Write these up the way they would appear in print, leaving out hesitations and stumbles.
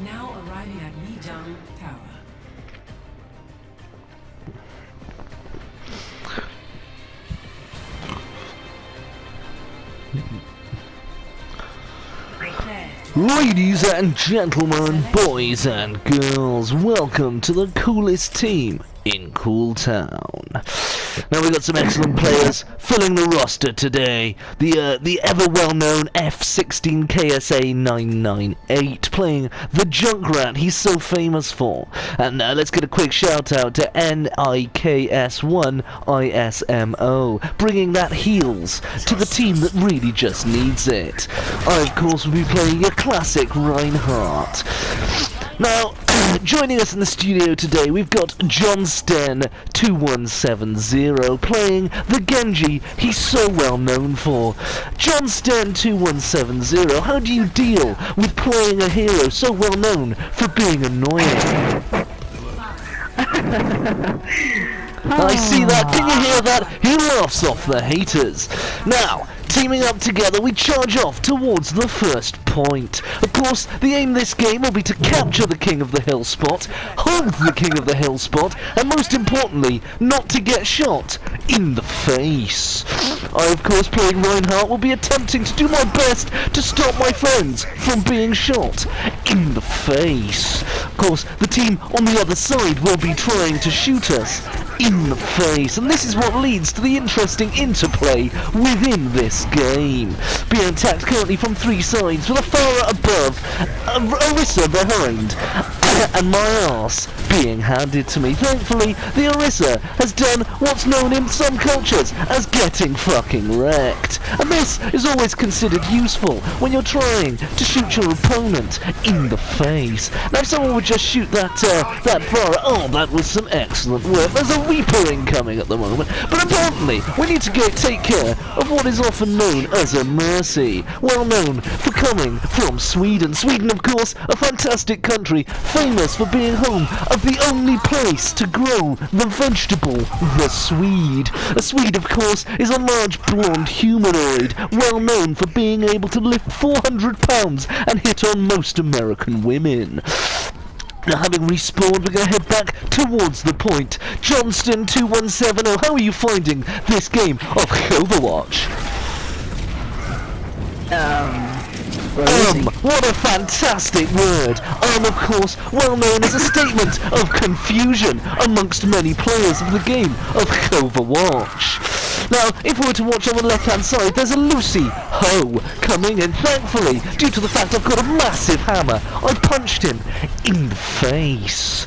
Now arriving at Yijang Tower. Ladies and gentlemen, boys and girls, welcome to the coolest team in Cool Town. Now we've got some excellent players filling the roster today. The ever well-known F16 KSA 998 playing the Junkrat he's so famous for. And let's get a quick shout out to NIKS1 ISMO, bringing that heals to the team that really just needs it. I of course will be playing your classic Reinhardt. Now, joining us in the studio today, we've got John2170 playing the Gengi he's so well known for. John2170, how do you deal with playing a hero so well known for being annoying? I see that. Can you hear that? He laughs off the haters. Now, teaming up together, we charge off towards the first point. Of course, the aim of this game will be to capture the King of the Hill spot, hold the King of the Hill spot, and most importantly, not to get shot in the face. I, of course, playing Reinhardt, will be attempting to do my best to stop my friends from being shot in the face. Of course, the team on the other side will be trying to shoot us in the face, and this is what leads to the interesting interplay within this game. Being attacked currently from three sides, with a Farah above, Orisa behind, and my arse being handed to me. Thankfully, the Orisa has done what's known in some cultures as getting fucking wrecked, and this is always considered useful when you're trying to shoot your opponent in the face. Now, if someone would just shoot that Farah, oh, that was some excellent work. There's a Reaper incoming at the moment, but importantly, we need to take care of what is often known as a Mercy, well known for coming from Sweden. Sweden, of course, a fantastic country, famous for being home of the only place to grow the vegetable, the Swede. A Swede, of course, is a large blonde humanoid, well known for being able to lift 400 pounds and hit on most American women. Now, having respawned, we're going to head back towards the point. Johnston2170, how are you finding this game of Overwatch? What a fantastic word. Of course, well known as a statement of confusion amongst many players of the game of Overwatch. Now, if we were to watch on the left-hand side, there's a Lucy Ho coming in. Thankfully, due to the fact I've got a massive hammer, I punched him in the face.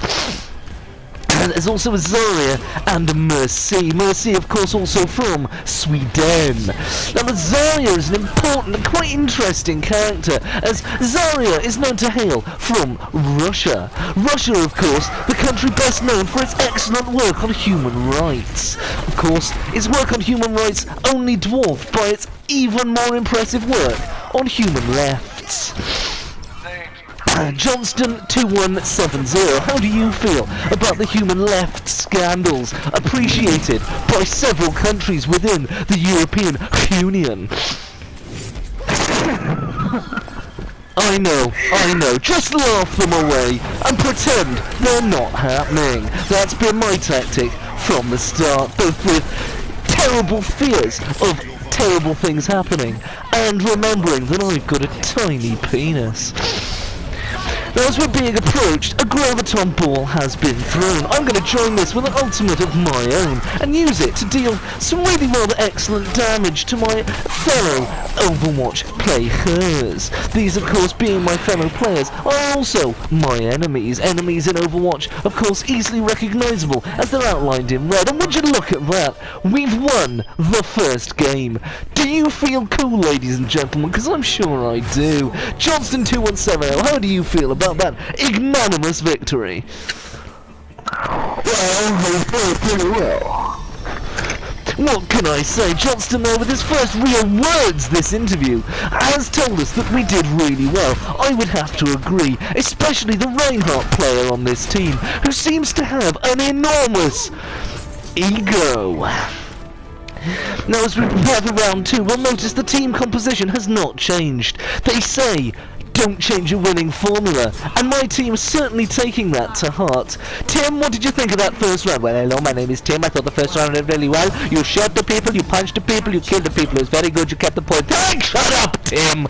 And there's also a Zarya and a Mercy. Mercy, of course, also from Sweden. Now, the Zarya is an important and quite interesting character, as Zarya is known to hail from Russia. Russia, of course, the country best known for its excellent work on human rights. Of course, its work on human rights only dwarfed by its even more impressive work on human lefts. Johnston2170, how do you feel about the human left scandals appreciated by several countries within the European Union? I know, just laugh them away and pretend they're not happening. That's been my tactic from the start, both with terrible fears of terrible things happening and remembering that I've got a tiny penis. Now, as we're being approached, a graviton ball has been thrown. I'm going to join this with an ultimate of my own and use it to deal some really rather excellent damage to my fellow Overwatch players. These, of course, being my fellow players, are also my enemies. Enemies in Overwatch, of course, easily recognisable as they're outlined in red. And would you look at that? We've won the first game. Do you feel cool, ladies and gentlemen? Because I'm sure I do. Johnston2170, how do you feel about that ignominious victory? Well, I feel pretty well. What can I say? Johnston there with his first real words this interview has told us that we did really well. I would have to agree, especially the Reinhardt player on this team, who seems to have an enormous ego. Now, as we prepare for round two, we'll notice the team composition has not changed. They say don't change a winning formula, and my team is certainly taking that to heart. Tim, what did you think of that first round? Well, hello, my name is Tim. I thought the first round went really well. You shot the people, you punched the people, you killed the people. It was very good, you kept the point. Thanks, shut up, Tim!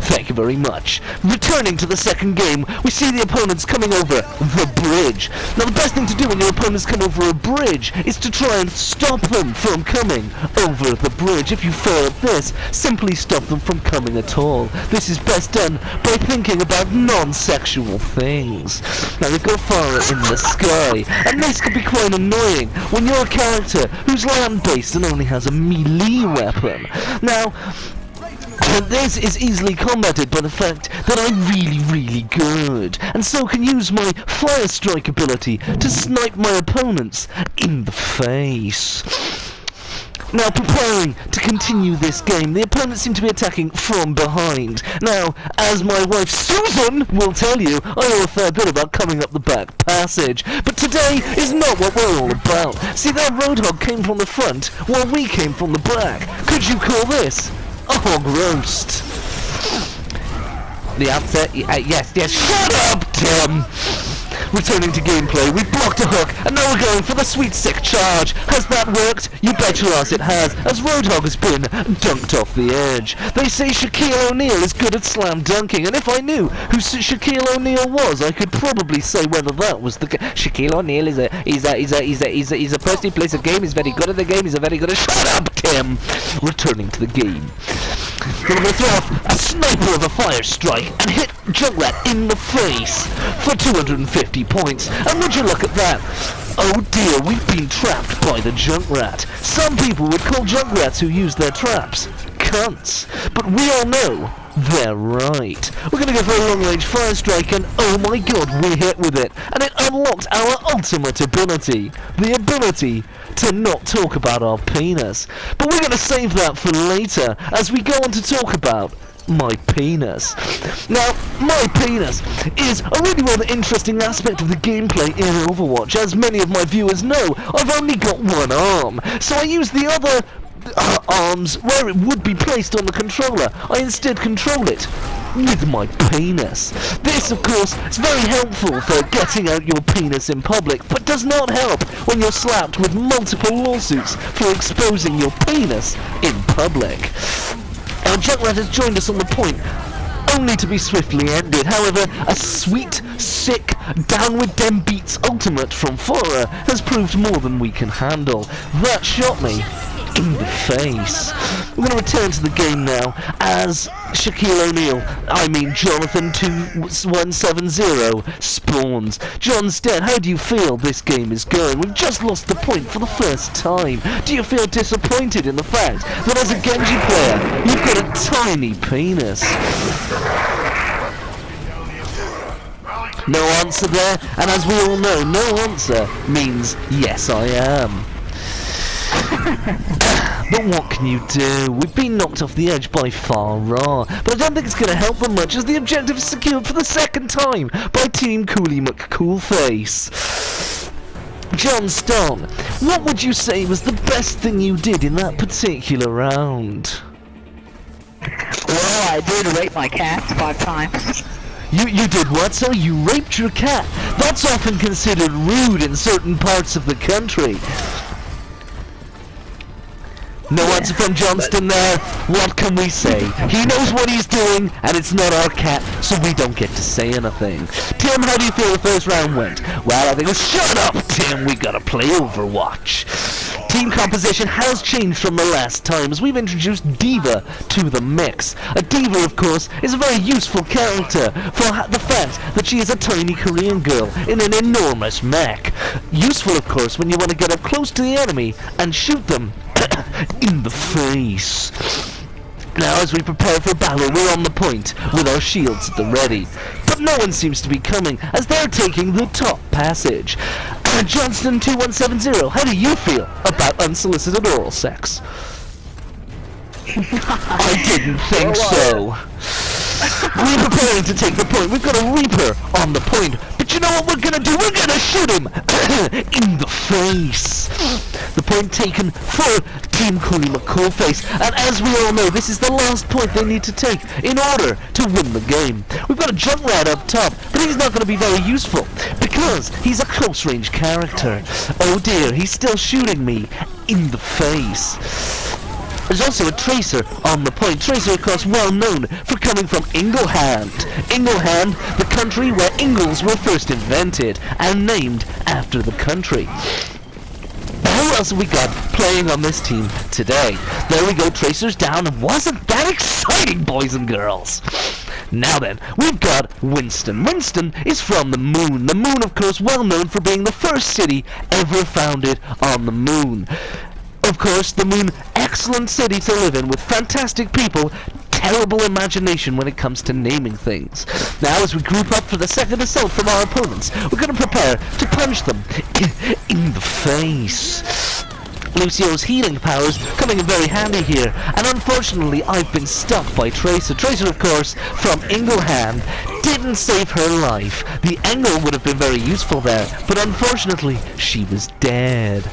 Thank you very much. Returning to the second game, we see the opponents coming over the bridge. Now, the best thing to do when your opponents come over a bridge is to try and stop them from coming over the bridge. If you fail at this, simply stop them from coming at all. This is best done by thinking about non-sexual things. Now, they go far in the sky, and this can be quite annoying when you're a character who's land-based and only has a melee weapon. Now, this is easily combated by the fact that I'm really good, and so can use my fire strike ability to snipe my opponents in the face. Now, preparing to continue this game, the opponents seem to be attacking from behind. Now, as my wife Susan will tell you, I know a fair bit about coming up the back passage, but today is not what we're all about. See, that roadhog came from the front, while we came from the back. Could you call this a hog roast? The answer, yes, shut up, Tim! Returning to gameplay, we blocked a hook, and now we're going for the sweet sick charge. Has that worked? You bet your ass it has, as Roadhog has been dunked off the edge. They say Shaquille O'Neal is good at slam dunking, and if I knew who Shaquille O'Neal was, I could probably say whether that was the Shaquille O'Neal is a person who plays a game, he's very good at the game, he's a very good at— Shut up, Tim! Returning to the game. We're going to throw off a sniper of a fire strike and hit Junkrat in the face for 250 points. And would you look at that? Oh dear, we've been trapped by the Junkrat. Some people would call Junkrats who use their traps cunts, but we all know they're right. We're going to go for a long-range fire strike, and oh my god, we hit with it. And it unlocked our ultimate ability. The ability to not talk about our penis. But we're going to save that for later, as we go on to talk about my penis. Now, my penis is a really rather interesting aspect of the gameplay in Overwatch. As many of my viewers know, I've only got one arm, so I use the other arms where it would be placed on the controller. I instead control it with my penis. This, of course, is very helpful for getting out your penis in public, but does not help when you're slapped with multiple lawsuits for exposing your penis in public. Now, Junkrat has joined us on the point, only to be swiftly ended. However, a sweet, sick, down with dem beats ultimate from Fora has proved more than we can handle. That shot me in the face. We're going to return to the game now as Shaquille O'Neal, I mean Jonathan 2170, spawns. John Stead, how do you feel this game is going? We've just lost the point for the first time. Do you feel disappointed in the fact that as a Genji player, you've got a tiny penis? No answer there, and as we all know, no answer means yes I am. But what can you do? We've been knocked off the edge by Farah, but I don't think it's going to help them much as the objective is secured for the second time by Team Coolie McCoolface. John Stone, what would you say was the best thing you did in that particular round? Well, I did rape my cat 5 times. You did what? So you raped your cat? That's often considered rude in certain parts of the country. No answer from Johnston there. What can we say? He knows what he's doing, and it's not our cat, so we don't get to say anything. Tim, how do you feel the first round went? Well, I think it was— Shut up, Tim! We gotta play Overwatch. Team composition has changed from the last time, as we've introduced D.Va to the mix. A D.Va, of course, is a very useful character for the fact that she is a tiny Korean girl in an enormous mech. Useful, of course, when you want to get up close to the enemy and shoot them in the face. Now, as we prepare for battle, we're on the point with our shields at the ready. But no one seems to be coming, as they're taking the top passage. Johnston 2170, how do you feel about unsolicited oral sex? I didn't think so. We're preparing to take the point. We've got a Reaper on the point. But you know what we're gonna do? We're gonna shoot him in the face. The point taken for Team Kurima Coolface, and as we all know, this is the last point they need to take in order to win the game. We've got a Junkrat up top, but he's not going to be very useful because he's a close-range character. Oh dear, he's still shooting me in the face. There's also a Tracer on the point. Tracer, of course, well known for coming from Ingleland. Ingleland, the country where Ingles were first invented and named after the country. Who else have we got playing on this team today? There we go, Tracer's down, and wasn't that exciting, boys and girls? Now then, we've got Winston. Winston is from the moon. The moon, of course, well known for being the first city ever founded on the moon. Of course, the moon, excellent city to live in with fantastic people, terrible imagination when it comes to naming things. Now, as we group up for the second assault from our opponents, we're going to prepare to punch them in the face. Lucio's healing powers coming in very handy here, and unfortunately I've been stuck by Tracer. Tracer, of course, from Ingleham, didn't save her life. The angle would have been very useful there, but unfortunately she was dead.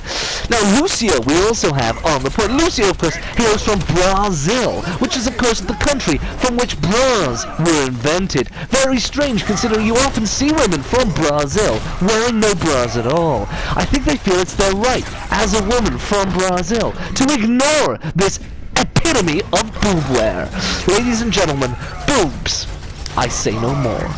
Now Lucio we also have on the point. Lucio, of course, hails from Brazil, which is of course the country from which bras were invented. Very strange considering you often see women from Brazil wearing no bras at all. I think they feel it's their right, as a woman from Brazil, to ignore this epitome of boobware. Ladies and gentlemen, boobs. I say no more.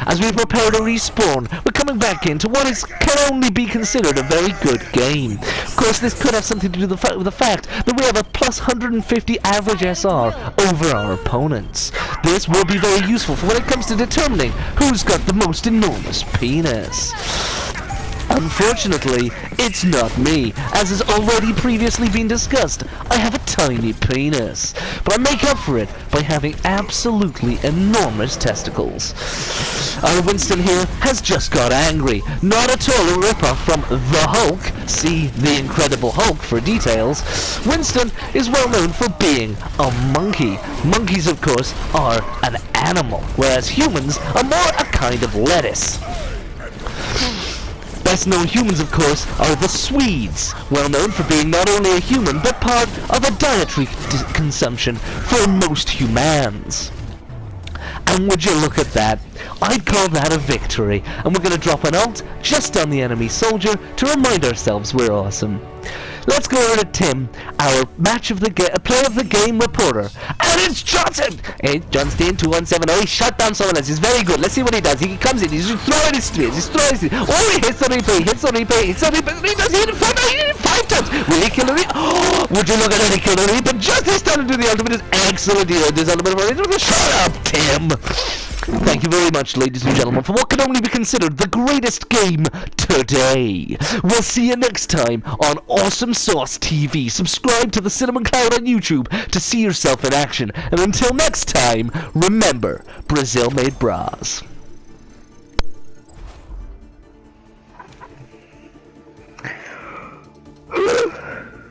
As we prepare to respawn, we're coming back into what can only be considered a very good game. Of course, this could have something to do with the fact that we have a plus 150 average SR over our opponents. This will be very useful for when it comes to determining who's got the most enormous penis. Unfortunately, it's not me, as has already previously been discussed. I have a tiny penis, but I make up for it by having absolutely enormous testicles. Our Winston here has just got angry. Not at all a ripoff from the Hulk. See The Incredible Hulk for details. Winston is well known for being a monkey. Monkeys, of course, are an animal, whereas humans are more a kind of lettuce. Best known humans, of course, are the Swedes, well known for being not only a human, but part of a dietary consumption for most humans. And would you look at that? I'd call that a victory, and we're going to drop an ult just on the enemy soldier to remind ourselves we're awesome. Let's go over to Tim, our play of the game reporter. And it's Johnson! Hey, Johnston 2170, he shut down someone else. He's very good. Let's see what he does. He comes in, he's throwing his spears, Oh, he hits the replay, he does hit him 5 times. Will he kill him? Oh, would you look at it, he killed him? But just this time to do the ultimate is excellent here. This ultimate is shut up, Tim! Thank you very much, ladies and gentlemen, for what can only be considered the greatest game today. We'll see you next time on Awesome Sauce TV. Subscribe to the Cinnamon Cloud on YouTube to see yourself in action. And until next time, remember, Brazil made bras.